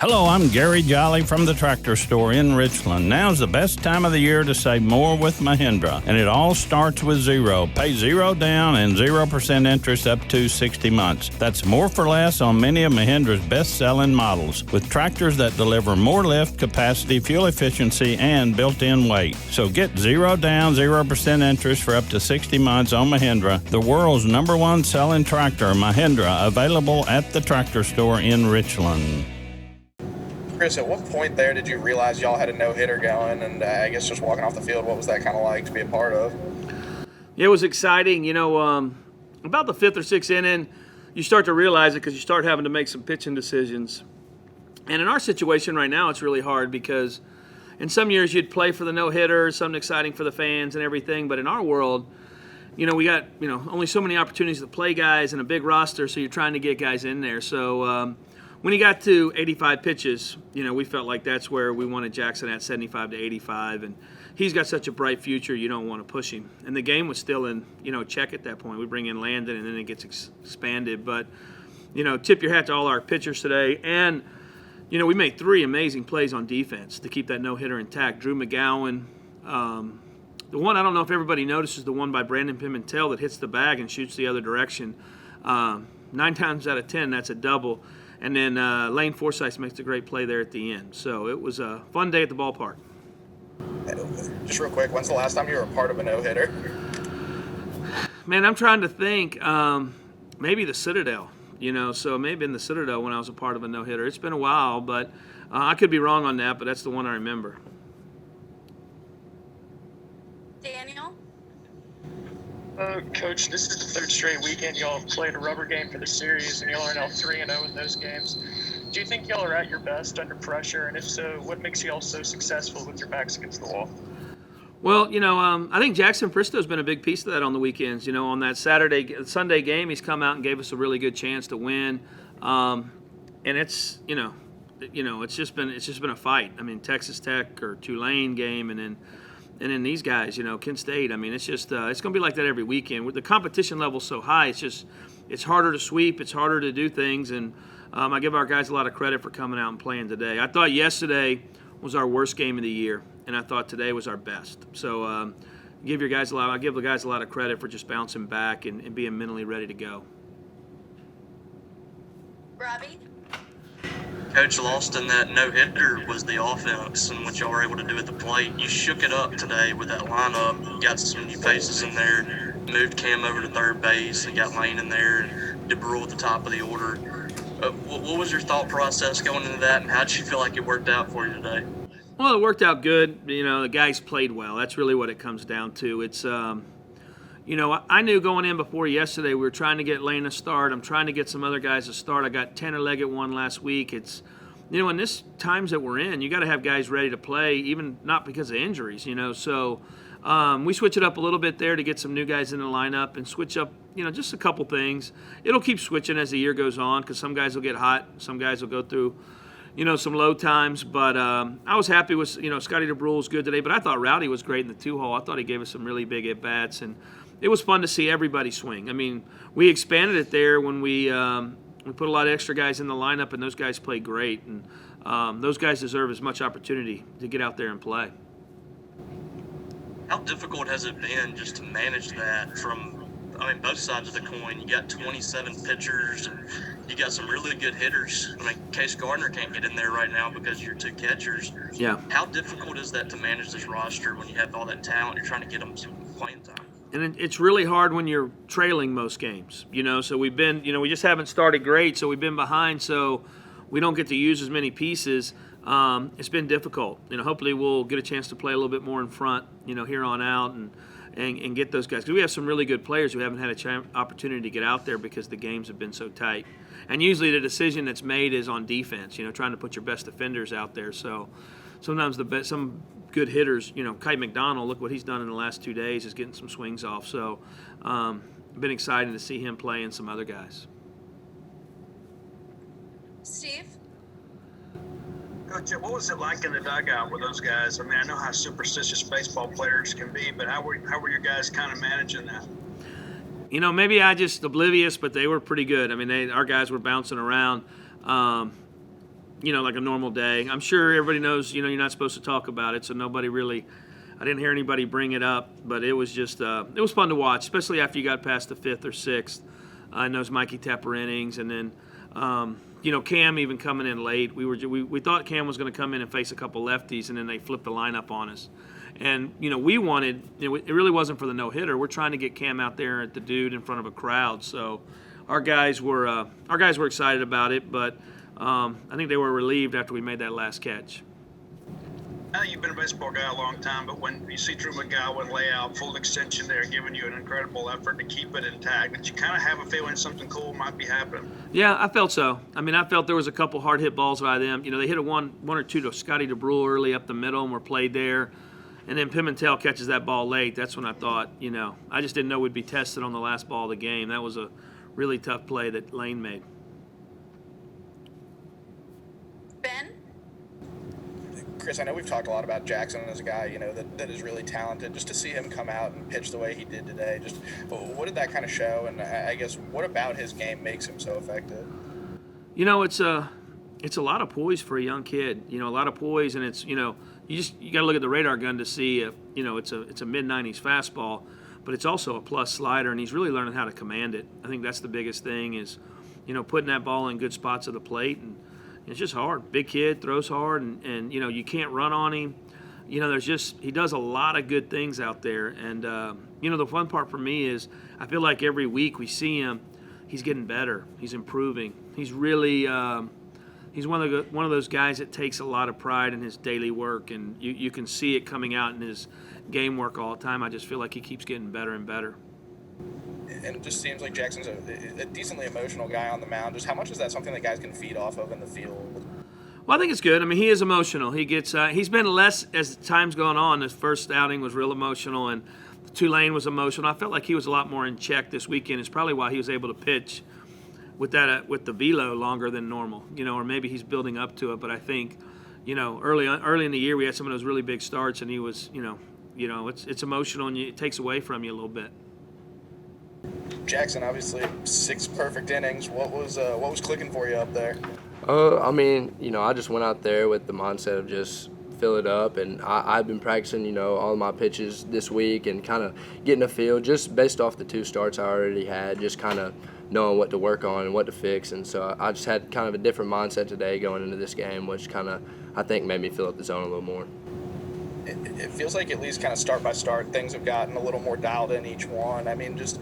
Hello, I'm Gary Jolly from the Tractor Store in Richland. Now's the best time of the year to save more with Mahindra, and it all starts with zero. Pay zero down and 0% interest up to 60 months. That's more for less on many of Mahindra's best-selling models, with tractors that deliver more lift, capacity, fuel efficiency, and built-in weight. So get zero down, 0% interest for up to 60 months on Mahindra, the world's #1 selling tractor, Mahindra, available at the Tractor Store in Richland. Chris, at what point there did you realize y'all had a no-hitter going? And I guess just walking off the field, what was that kind of like to be a part of? It was exciting. About the 5th or 6th inning, you start to realize it because you start having to make some pitching decisions. And in our situation right now, it's really hard because in some years you'd play for the no-hitter, something exciting for the fans and everything. But in our world, we got, only so many opportunities to play guys and a big roster, so you're trying to get guys in there. So, when he got to 85 pitches, we felt like that's where we wanted Jackson at 75 to 85, and he's got such a bright future, you don't want to push him. And the game was still in, check at that point. We bring in Landon, and then it gets expanded. But, tip your hat to all our pitchers today. And, we made 3 amazing plays on defense to keep that no-hitter intact. Drew McGowan, the one I don't know if everybody notices, the one by Brandon Pimentel that hits the bag and shoots the other direction. 9 times out of 10, that's a double. And then Lane Forsythe makes a great play there at the end. So it was a fun day at the ballpark. Just real quick, when's the last time you were a part of a no-hitter? Man, I'm trying to think. Maybe the Citadel, so maybe in the Citadel when I was a part of a no-hitter. It's been a while, but I could be wrong on that, but that's the one I remember. Daniel? Coach, this is the 3rd straight weekend y'all have played a rubber game for the series, and y'all are now 3-0 in those games. Do you think y'all are at your best under pressure? And if so, what makes y'all so successful with your backs against the wall? Well, I think Jackson Fristoe has been a big piece of that on the weekends. On that Sunday game, he's come out and gave us a really good chance to win. And it's, it's just been a fight. I mean, Texas Tech or Tulane game, and then these guys, Kent State. I mean, it's just it's going to be like that every weekend. With the competition level so high, it's harder to sweep, it's harder to do things, and I give our guys a lot of credit for coming out and playing today. I thought yesterday was our worst game of the year, and I thought today was our best. So I give the guys a lot of credit for just bouncing back and being mentally ready to go. Robbie? Coach, lost in that no-hitter was the offense and what y'all were able to do at the plate. You shook it up today with that lineup. You got some new faces in there, moved Cam over to third base, and got Lane in there, and DeBrule at the top of the order. What was your thought process going into that, and how did you feel like it worked out for you today? Well, it worked out good. The guys played well. That's really what it comes down to. It's I knew going in before yesterday we were trying to get Lane a start. I'm trying to get some other guys a start. I got Tanner Leggett one last week. It's, in this times that we're in, you got to have guys ready to play, even not because of injuries, So we switch it up a little bit there to get some new guys in the lineup and switch up, just a couple things. It'll keep switching as the year goes on because some guys will get hot. Some guys will go through, some low times. But I was happy with, Scotty DeBrule was good today. But I thought Rowdy was great in the 2-hole. I thought he gave us some really big at-bats. And it was fun to see everybody swing. I mean, we expanded it there when we put a lot of extra guys in the lineup, and those guys played great. And those guys deserve as much opportunity to get out there and play. How difficult has it been just to manage that from, both sides of the coin? You got 27 pitchers, and you got some really good hitters. Case Gardner can't get in there right now because of your 2 catchers. Yeah. How difficult is that to manage this roster when you have all that talent? You're trying to get them some playing time. And it's really hard when you're trailing most games, So we've been, we just haven't started great, so we've been behind, so we don't get to use as many pieces. It's been difficult. Hopefully we'll get a chance to play a little bit more in front, here on out and get those guys. Because we have some really good players who haven't had an opportunity to get out there because the games have been so tight. And usually the decision that's made is on defense, trying to put your best defenders out there. So sometimes some good hitters, Kite McDonald, look what he's done in the last 2 days, is getting some swings off. So been excited to see him play and some other guys. Steve? Coach, what was it like in the dugout with those guys? I know how superstitious baseball players can be, but how were your guys kind of managing that? Maybe I just oblivious, but they were pretty good. Our guys were bouncing around. like a normal day. I'm sure everybody knows, you're not supposed to talk about it, so nobody really – I didn't hear anybody bring it up, but it was just it was fun to watch, especially after you got past the 5th or 6th in those Mikey Tepper innings. And then, Cam even coming in late. We thought Cam was going to come in and face a couple lefties, and then they flipped the lineup on us. And, we wanted it really wasn't for the no-hitter. We're trying to get Cam out there at the Dude in front of a crowd. So our guys were excited about it, but I think they were relieved after we made that last catch. I know you've been a baseball guy a long time, but when you see Drew McGowan lay out full extension there, giving you an incredible effort to keep it intact, did you kind of have a feeling something cool might be happening? Yeah, I felt so. I felt there was a couple hard hit balls by them. They hit a one or two to Scotty DeBrule early up the middle and were played there. And then Pimentel catches that ball late. That's when I thought, I just didn't know we'd be tested on the last ball of the game. That was a really tough play that Lane made. Ben? Chris, I know we've talked a lot about Jackson as a guy, that is really talented. Just to see him come out and pitch the way he did today, just what did that kind of show? And I guess what about his game makes him so effective? It's a lot of poise for a young kid. A lot of poise, and it's you got to look at the radar gun to see if it's a mid-90s fastball, but it's also a plus slider, and he's really learning how to command it. I think that's the biggest thing is putting that ball in good spots of the plate, and it's just hard. Big kid, throws hard, and you can't run on him. He does a lot of good things out there. And, the fun part for me is I feel like every week we see him, he's getting better. He's improving. He's really he's one of those guys that takes a lot of pride in his daily work, and you can see it coming out in his game work all the time. I just feel like he keeps getting better and better. And it just seems like Jackson's a decently emotional guy on the mound. Just how much is that something that guys can feed off of in the field? Well, I think it's good. He is emotional. He gets he's been less as time's gone on. His first outing was real emotional, and Tulane was emotional. I felt like he was a lot more in check this weekend. It's probably why he was able to pitch with the velo longer than normal. Or maybe he's building up to it. But I think, early in the year we had some of those really big starts, and he was, it's emotional, and it takes away from you a little bit. Jackson, obviously 6 perfect innings. What was clicking for you up there? I just went out there with the mindset of just fill it up, and I've been practicing, all of my pitches this week and kind of getting a feel just based off the 2 starts I already had, just kind of knowing what to work on and what to fix. And so I just had kind of a different mindset today going into this game, which kind of, I think, made me fill up the zone a little more. It feels like at least kind of start by start, things have gotten a little more dialed in each one. Just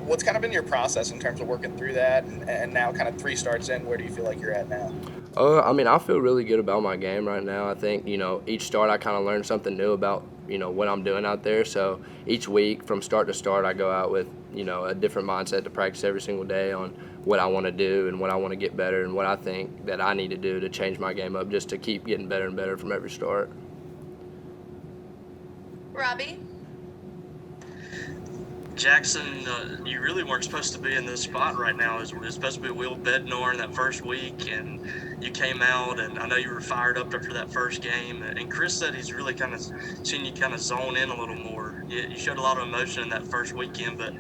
what's kind of been your process in terms of working through that, and now kind of 3 starts in, where do you feel like you're at now? I feel really good about my game right now. I think, each start I kind of learn something new about, what I'm doing out there. So each week from start to start, I go out with, a different mindset to practice every single day on what I want to do and what I want to get better and what I think that I need to do to change my game up just to keep getting better and better from every start. Robbie? Jackson, you really weren't supposed to be in this spot right now. It was supposed to be Will Bednar in that first week, and you came out, and I know you were fired up after that first game. And Chris said he's really kind of seen you kind of zone in a little more. You showed a lot of emotion in that first weekend, but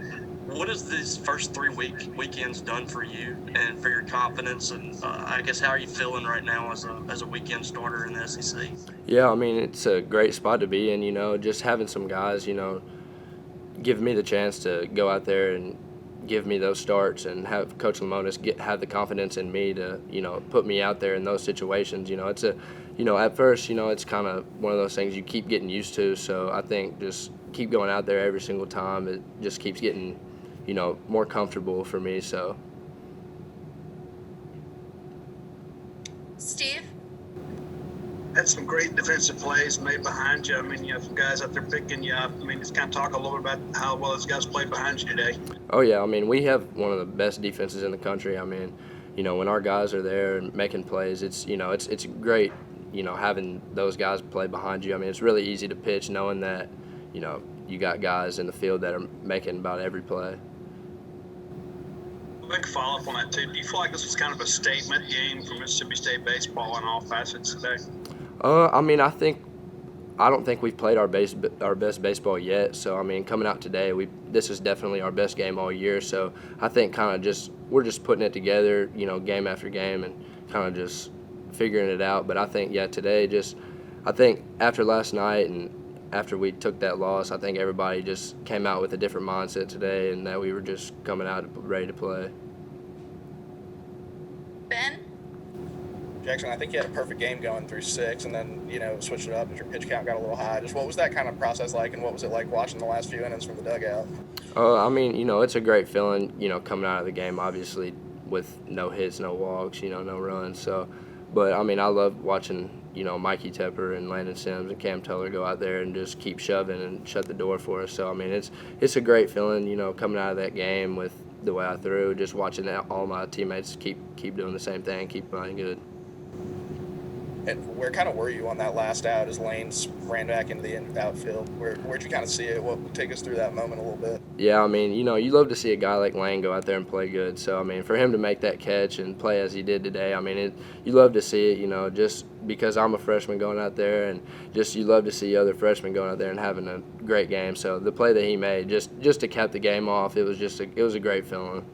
what has these first 3 weekends done for you and for your confidence? And I guess how are you feeling right now as a weekend starter in the SEC? Yeah, it's a great spot to be in. Just having some guys, give me the chance to go out there and give me those starts and have Coach Lemonis have the confidence in me to, put me out there in those situations. It's at first, it's kind of one of those things you keep getting used to. So I think just keep going out there every single time. It just keeps getting, more comfortable for me. So. Steve? Had some great defensive plays made behind you. You have some guys out there picking you up. Just kind of talk a little bit about how well those guys played behind you today. Oh, yeah. We have one of the best defenses in the country. When our guys are there and making plays, it's great, having those guys play behind you. It's really easy to pitch knowing that, you got guys in the field that are making about every play. Quick follow-up on that, too. Do you feel like this was kind of a statement game for Mississippi State baseball in all facets today? I don't think we've played our best baseball yet. So, coming out today, this is definitely our best game all year. So, I think we're just putting it together, game after game, and kind of just figuring it out. But I think, today I think after last night and after we took that loss, I think everybody just came out with a different mindset today, and that we were just coming out ready to play. Ben? Jackson, I think you had a perfect game going through 6, and then, switched it up as your pitch count got a little high. Just what was that kind of process like, and what was it like watching the last few innings from the dugout? I mean, it's a great feeling, coming out of the game, obviously, with no hits, no walks, no runs. So, but, I mean, I love watching, Mikey Tepper and Landon Sims and Cam Tullar go out there and just keep shoving and shut the door for us. So, I mean, it's a great feeling, coming out of that game with the way I threw, just watching all my teammates keep doing the same thing, keep playing good. And where kind of were you on that last out as Lanes ran back into the outfield? Where'd you kind of see it? Take us through that moment a little bit. Yeah, I mean, you love to see a guy like Lane go out there and play good. So, I mean, for him to make that catch and play as he did today, I mean, you love to see it, just because I'm a freshman going out there, and just you love to see other freshmen going out there and having a great game. So the play that he made, just to cap the game off, it was a great feeling.